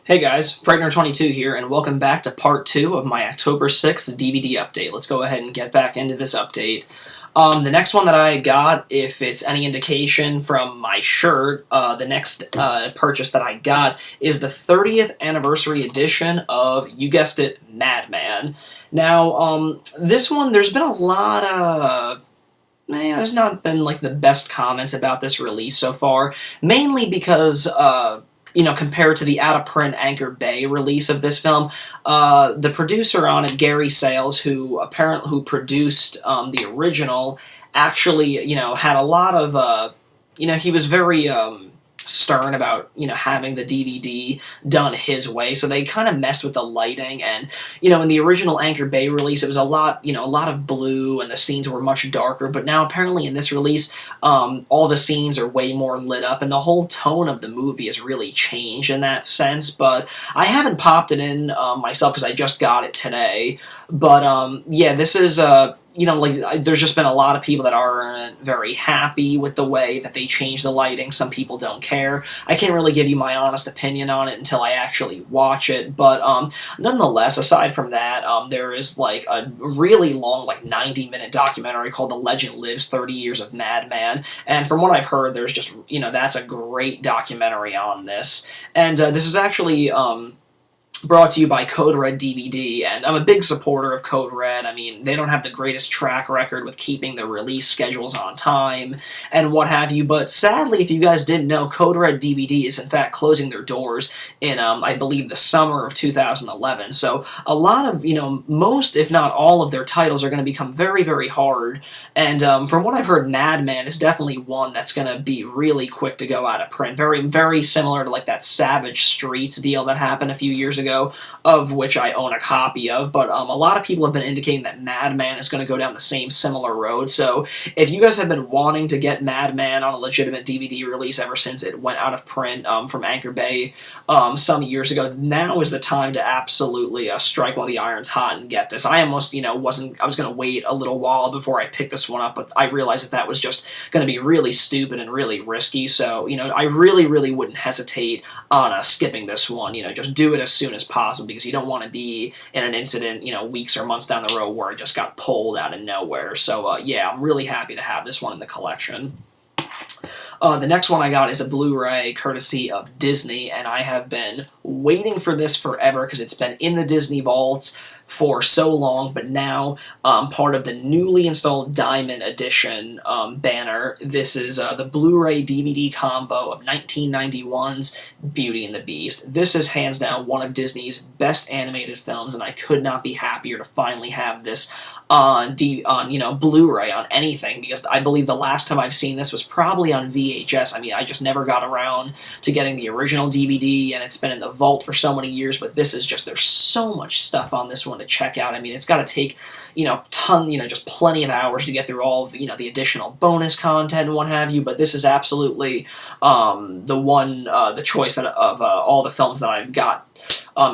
Hey guys, Frightener22 here, and welcome back to part 2 of my October 6th DVD update. Let's go ahead and get back into this update. The next one that I got, if it's any indication from my shirt, the next purchase that I got is the 30th anniversary edition of, you guessed it, Madman. Now, this one, there's been a lot of... there's not been, like, the best comments about this release so far, mainly because, compared to the out-of-print Anchor Bay release of this film, the producer on it, Gary Sales, who produced the original, actually, had a lot of, he was very stern about, having the DVD done his way, so they kind of messed with the lighting, and, in the original Anchor Bay release, it was a lot of blue, and the scenes were much darker, but now, apparently, in this release, all the scenes are way more lit up, and the whole tone of the movie has really changed in that sense, but I haven't popped it in myself, because I just got it today, but, yeah, this is, there's just been a lot of people that aren't very happy with the way that they changed the lighting. Some people don't care. I can't really give you my honest opinion on it until I actually watch it, but nonetheless, aside from that, there is like a really long, like 90-minute documentary called The Legend Lives 30 Years of Madman, and from what I've heard, there's just, that's a great documentary on this, and this is actually, brought to you by Code Red DVD, and I'm a big supporter of Code Red. I mean, they don't have the greatest track record with keeping their release schedules on time, and what have you, but sadly, if you guys didn't know, Code Red DVD is in fact closing their doors in, I believe, the summer of 2011, so a lot of, most, if not all of their titles are going to become very, very hard, and from what I've heard, Madman is definitely one that's going to be really quick to go out of print, very, very similar to like that Savage Streets deal that happened a few years ago, of which I own a copy of, but a lot of people have been indicating that Madman is going to go down the same similar road, so if you guys have been wanting to get Madman on a legitimate DVD release ever since it went out of print from Anchor Bay some years ago, now is the time to absolutely strike while the iron's hot and get this. I almost, I was going to wait a little while before I picked this one up, but I realized that was just going to be really stupid and really risky, so, I really, really wouldn't hesitate on skipping this one, just do it as soon as possible, because you don't want to be in an incident, weeks or months down the road where it just got pulled out of nowhere. So, yeah, I'm really happy to have this one in the collection. The next one I got is a Blu-ray courtesy of Disney, and I have been waiting for this forever because it's been in the Disney vaults for so long, but now part of the newly installed Diamond Edition banner. This is the Blu-ray DVD combo of 1991's Beauty and the Beast. This is hands down one of Disney's best animated films, and I could not be happier to finally have this on Blu-ray, on anything, because I believe the last time I've seen this was probably on VHS. I mean, I just never got around to getting the original DVD, and it's been in the vault for so many years, but this is just, there's so much stuff on this one to check out. I mean, it's got to take, just plenty of hours to get through all of, the additional bonus content and what have you, but this is absolutely the choice that of all the films that I've got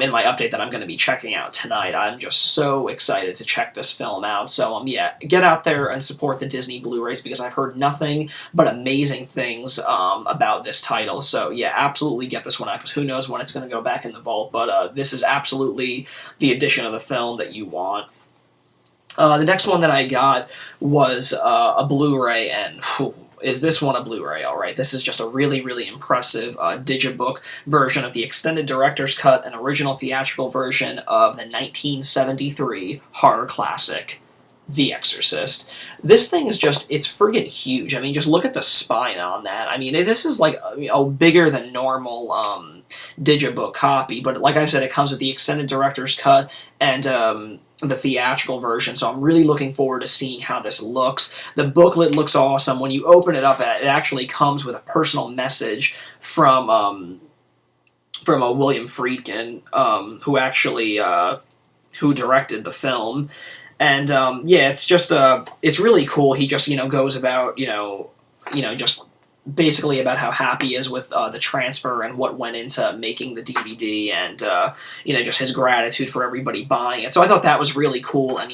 in my update that I'm going to be checking out tonight. I'm just so excited to check this film out. So, yeah, get out there and support the Disney Blu-rays, because I've heard nothing but amazing things about this title. So, yeah, absolutely get this one out, because who knows when it's going to go back in the vault, but this is absolutely the edition of the film that you want. The next one that I got was a Blu-ray, and is this one a Blu-ray? Alright, this is just a really, really impressive digibook version of the extended director's cut and original theatrical version of the 1973 horror classic, The Exorcist. This thing is just, it's friggin' huge. I mean, just look at the spine on that. I mean, this is like a bigger than normal digibook copy, but like I said, it comes with the extended director's cut and the theatrical version, so I'm really looking forward to seeing how this looks. The booklet looks awesome. When you open it up, it actually comes with a personal message from William Friedkin, who actually who directed the film, and yeah, it's just it's really cool. He just goes about just basically about how happy he is with the transfer and what went into making the DVD, and just his gratitude for everybody buying it. So I thought that was really cool, and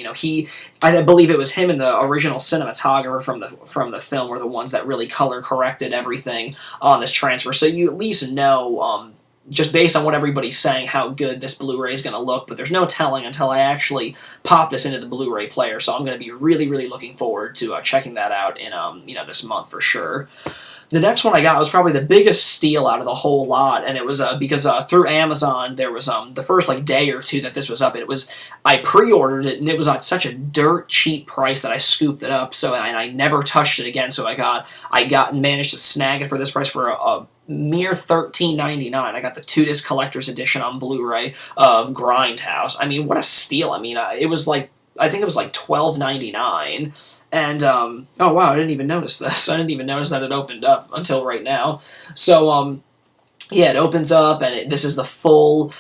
I believe it was him and the original cinematographer from the film were the ones that really color corrected everything on this transfer. So you at least know just based on what everybody's saying, how good this Blu-ray is going to look, but there's no telling until I actually pop this into the Blu-ray player, so I'm going to be really, really looking forward to checking that out in, this month for sure. The next one I got was probably the biggest steal out of the whole lot, and it was because through Amazon there was the first day or two that this was up. I pre-ordered it, and it was at such a dirt cheap price that I scooped it up. So and I never touched it again. So I managed to snag it for this price for a mere $13.99. I got the 2-disc collector's edition on Blu-ray of Grindhouse. I mean, what a steal! I mean, I think it was like $12.99. And, oh wow, I didn't even notice this. I didn't even notice that it opened up until right now. So, yeah, it opens up, and this is the full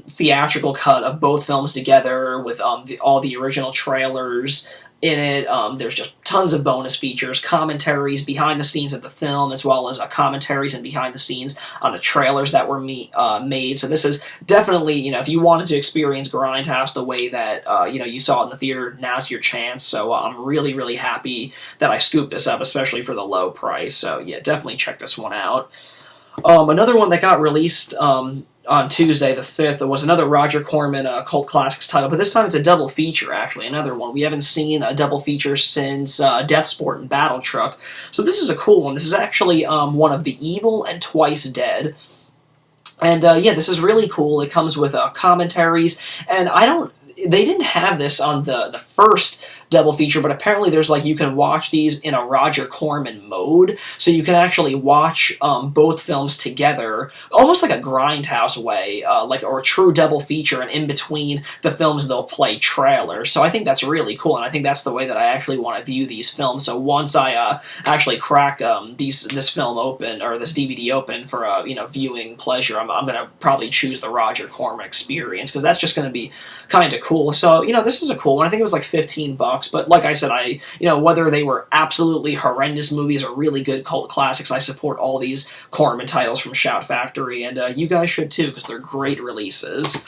theatrical cut of both films together with all the original trailers in it. There's just tons of bonus features, commentaries behind the scenes of the film, as well as commentaries and behind the scenes on the trailers that were made. So this is definitely, if you wanted to experience Grindhouse the way that, you saw it in the theater, now's your chance. So I'm really, really happy that I scooped this up, especially for the low price. So yeah, definitely check this one out. Another one that got released on Tuesday the 5th was another Roger Corman Cult Classics title, but this time it's a double feature, actually, another one. We haven't seen a double feature since Death Sport and Battle Truck, so this is a cool one. This is actually one of The Evil and Twice Dead. And yeah, this is really cool. It comes with commentaries, and they didn't have this on the first double feature, but apparently there's you can watch these in a Roger Corman mode, so you can actually watch both films together, almost like a Grindhouse way, or a true double feature, and in between the films they'll play trailers. So I think that's really cool, and I think that's the way that I actually want to view these films. So once I actually crack this film open, or this DVD open for viewing pleasure, I'm going to probably choose the Roger Corman experience, because that's just going to be kind of cool. So this is a cool one. I think it was like $15. But like I said, whether they were absolutely horrendous movies or really good cult classics, I support all these Corman titles from Shout Factory, and you guys should too, because they're great releases.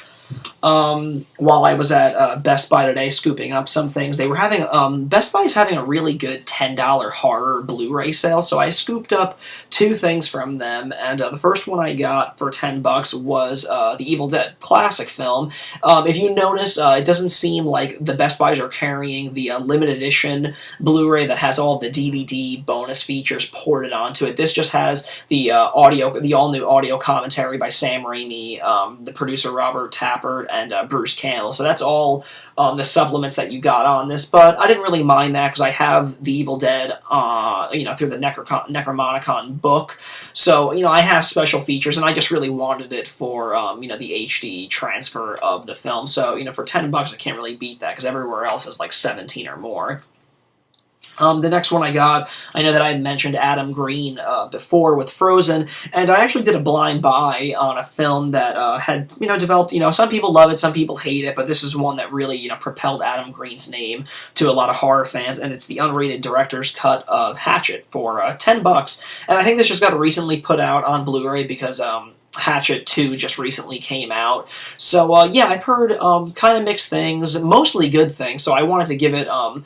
While I was at Best Buy today scooping up some things, they were having, Best Buy's having a really good $10 horror Blu-ray sale, so I scooped up 2 things from them, and the first one I got for $10 was The Evil Dead classic film. If you notice, it doesn't seem like the Best Buys are carrying the limited edition Blu-ray that has all the DVD bonus features ported onto it. This just has the all-new audio commentary by Sam Raimi, the producer Robert Tapper, and Bruce Campbell. So that's all the supplements that you got on this, but I didn't really mind that because I have The Evil Dead, through the Necromonicon book. So, I have special features, and I just really wanted it for, the HD transfer of the film. So, for $10, I can't really beat that because everywhere else is like 17 or more. The next one I got, I know that I had mentioned Adam Green before with Frozen, and I actually did a blind buy on a film that had, developed, some people love it, some people hate it, but this is one that really, propelled Adam Green's name to a lot of horror fans, and it's the unrated director's cut of Hatchet for $10, and I think this just got recently put out on Blu-ray because, Hatchet 2 just recently came out. So yeah, I've heard kind of mixed things, mostly good things. So I wanted to give it a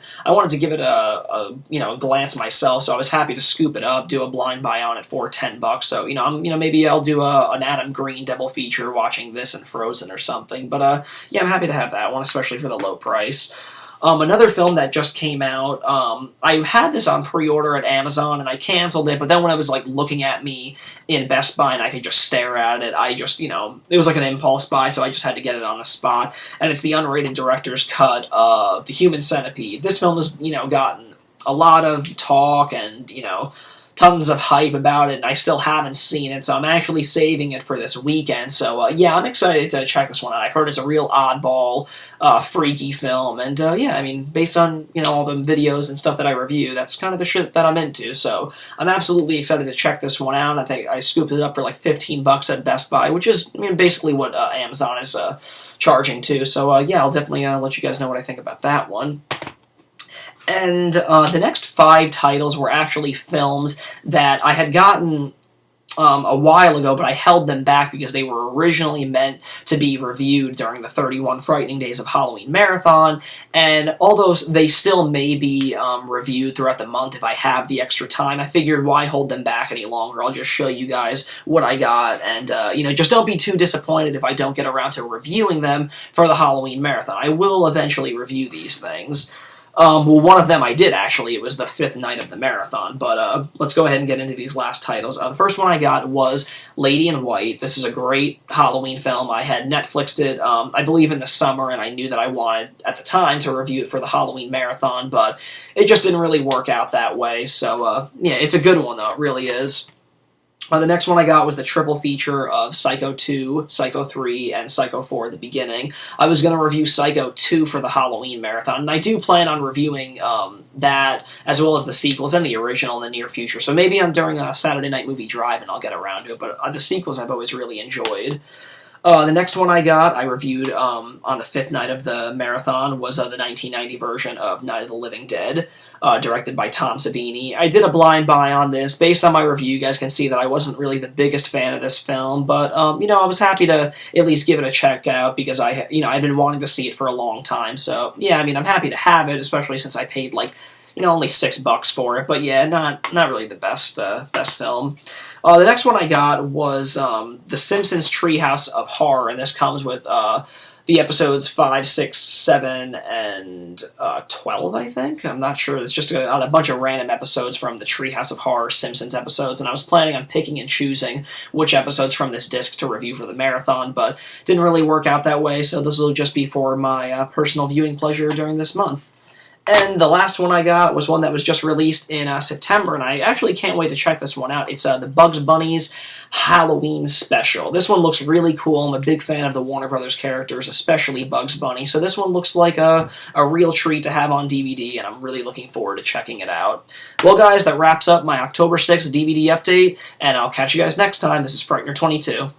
glance myself. So I was happy to scoop it up, do a blind buy on it for $10. So maybe I'll do an Adam Green double feature watching this and Frozen or something. But yeah, I'm happy to have that one, especially for the low price. Another film that just came out, I had this on pre-order at Amazon, and I canceled it, but then when I was, looking at me in Best Buy and I could just stare at it, I just, it was like an impulse buy, so I just had to get it on the spot, and it's the unrated director's cut of The Human Centipede. This film has, gotten a lot of talk and, tons of hype about it, and I still haven't seen it, so I'm actually saving it for this weekend. So, yeah, I'm excited to check this one out. I've heard it's a real oddball, freaky film, and, yeah, I mean, based on, all the videos and stuff that I review, that's kind of the shit that I'm into, so I'm absolutely excited to check this one out. I think I scooped it up for, $15 at Best Buy, which is, basically what Amazon is charging, too, so, yeah, I'll definitely let you guys know what I think about that one. And the next 5 titles were actually films that I had gotten a while ago, but I held them back because they were originally meant to be reviewed during the 31 Frightening Days of Halloween Marathon, and although they still may be reviewed throughout the month if I have the extra time, I figured why hold them back any longer. I'll just show you guys what I got, and just don't be too disappointed if I don't get around to reviewing them for the Halloween Marathon. I will eventually review these things. Well, one of them I did, actually. It was the 5th night of the marathon. But let's go ahead and get into these last titles. The first one I got was Lady in White. This is a great Halloween film. I had Netflixed it, I believe, in the summer, and I knew that I wanted, at the time, to review it for the Halloween marathon, but it just didn't really work out that way. So, yeah, it's a good one, though. It really is. The next one I got was the triple feature of Psycho 2, Psycho 3, and Psycho 4 at the beginning. I was going to review Psycho 2 for the Halloween marathon, and I do plan on reviewing that, as well as the sequels and the original in the near future. So maybe during a Saturday Night Movie Drive and I'll get around to it, but the sequels I've always really enjoyed. The next one I got, I reviewed on the 5th night of the marathon, was the 1990 version of Night of the Living Dead, directed by Tom Savini. I did a blind buy on this. Based on my review, you guys can see that I wasn't really the biggest fan of this film, but, I was happy to at least give it a check out because I'd been wanting to see it for a long time. So, yeah, I'm happy to have it, especially since I paid, only $6 for it, but yeah, not really the best film. The next one I got was The Simpsons Treehouse of Horror, and this comes with the episodes 5, 6, 7, and 12, I think? I'm not sure. It's just a bunch of random episodes from the Treehouse of Horror Simpsons episodes, and I was planning on picking and choosing which episodes from this disc to review for the marathon, but didn't really work out that way, so this will just be for my personal viewing pleasure during this month. And the last one I got was one that was just released in September, and I actually can't wait to check this one out. It's the Bugs Bunny's Halloween Special. This one looks really cool. I'm a big fan of the Warner Brothers characters, especially Bugs Bunny, so this one looks like a real treat to have on DVD, and I'm really looking forward to checking it out. Well, guys, that wraps up my October 6th DVD update, and I'll catch you guys next time. This is Frightener22.